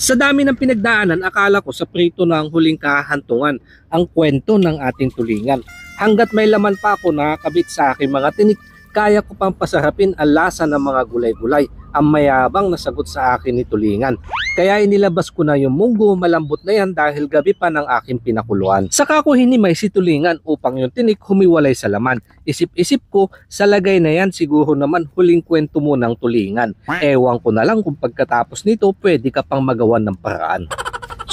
Sa dami ng pinagdaanan, akala ko sa prito na ang huling kahantungan ang kwento ng ating tulingan. Hanggat may laman pa ako nakakabit sa aking mga tinik, kaya ko pang pasarapin ang lasa ng mga gulay-gulay, ang mayabang na sagot sa akin ni tulingan. Kaya inilabas ko na yung munggo, malambot na yan dahil gabi pa ng aking pinakuluan. Saka ko hinimay si tulingan upang yung tinik humiwalay sa laman. Isip-isip ko, sa lagay na yan siguro naman huling kwento mo ng tulingan. Ewan ko na lang kung pagkatapos nito pwede ka pang magawan ng paraan.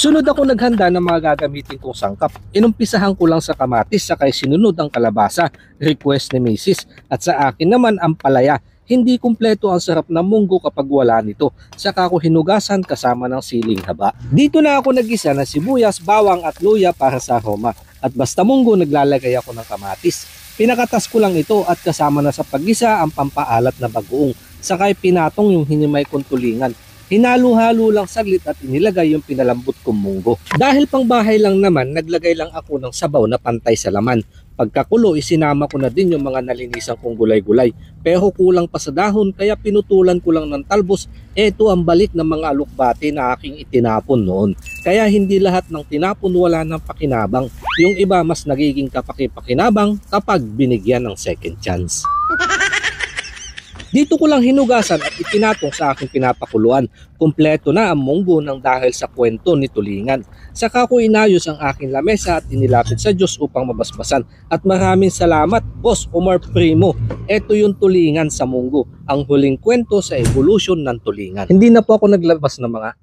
Sunod ako naghanda ng mga gagamitin kong sangkap. Inumpisahan ko lang sa kamatis, sakay sinunod ang kalabasa, request ni Mrs. At sa akin naman ang palaya. Hindi kumpleto ang sarap ng munggo kapag wala nito. Saka ko hinugasan kasama ng siling haba. Dito na ako nagisa ng sibuyas, bawang at luya para sa aroma. At basta munggo naglalagay ako ng kamatis. Pinakatas ko lang ito at kasama na sa paggisa ang pampaalat na bagoong. Sakay pinatong yung hinimay kong tulingan. Hinalo-halo lang saglit at inilagay yung pinalambot kong munggo. Dahil pang bahay lang naman, naglagay lang ako ng sabaw na pantay sa laman. Pagkakulo, isinama ko na din yung mga nalinisan kong gulay-gulay. Pero kulang pa sa dahon, kaya pinutulan ko lang ng talbos. Ito ang balik ng mga alokbate na aking itinapon noon. Kaya hindi lahat ng tinapon wala ng pakinabang. Yung iba mas nagiging kapaki-pakinabang kapag binigyan ng second chance. Dito ko lang hinugasan at itinatong sa aking pinapakuluan. Kumpleto na ang munggo nang dahil sa kwento ni tulingan. Saka ko inayos ang aking lamesa at inilapit sa Diyos upang mabasbasan. At maraming salamat, Boss Omar Primo. Ito yung tulingan sa munggo. Ang huling kwento sa evolution ng tulingan. Hindi na po ako naglabas ng mga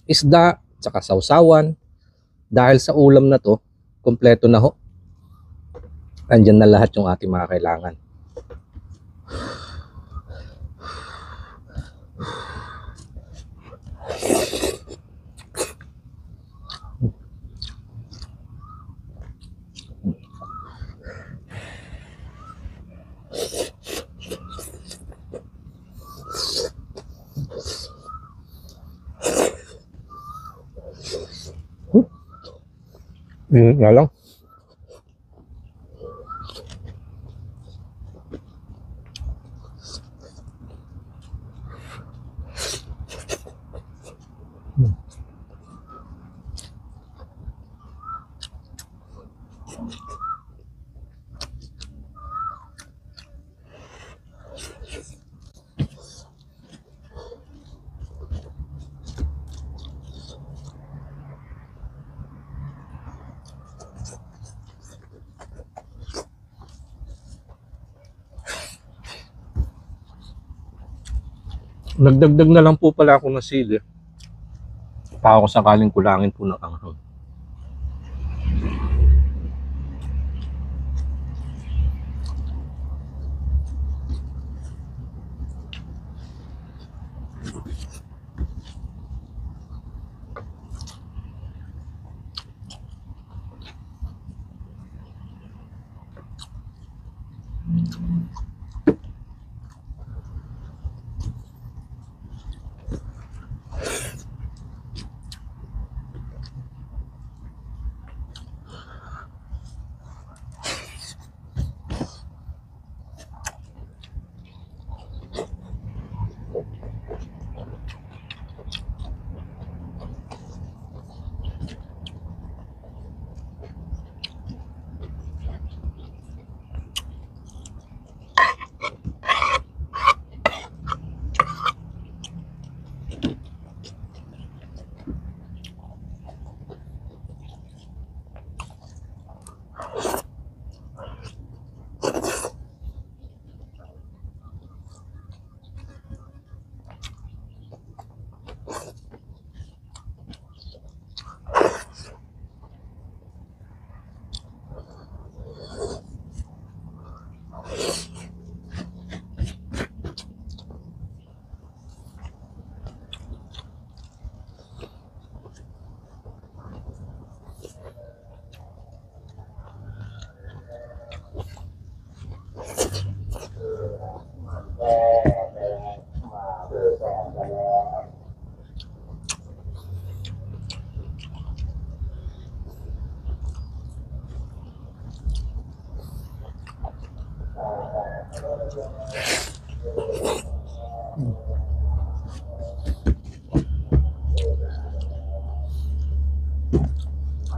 isda, saka sausawan. Dahil sa ulam na to, kumpleto na ho. Andyan na lahat yung ating mga kailangan. Nga lang. Nagdagdag na lang po pala ako ng sili. Para ko sakaling kulangin po ng anghang.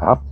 Sarap.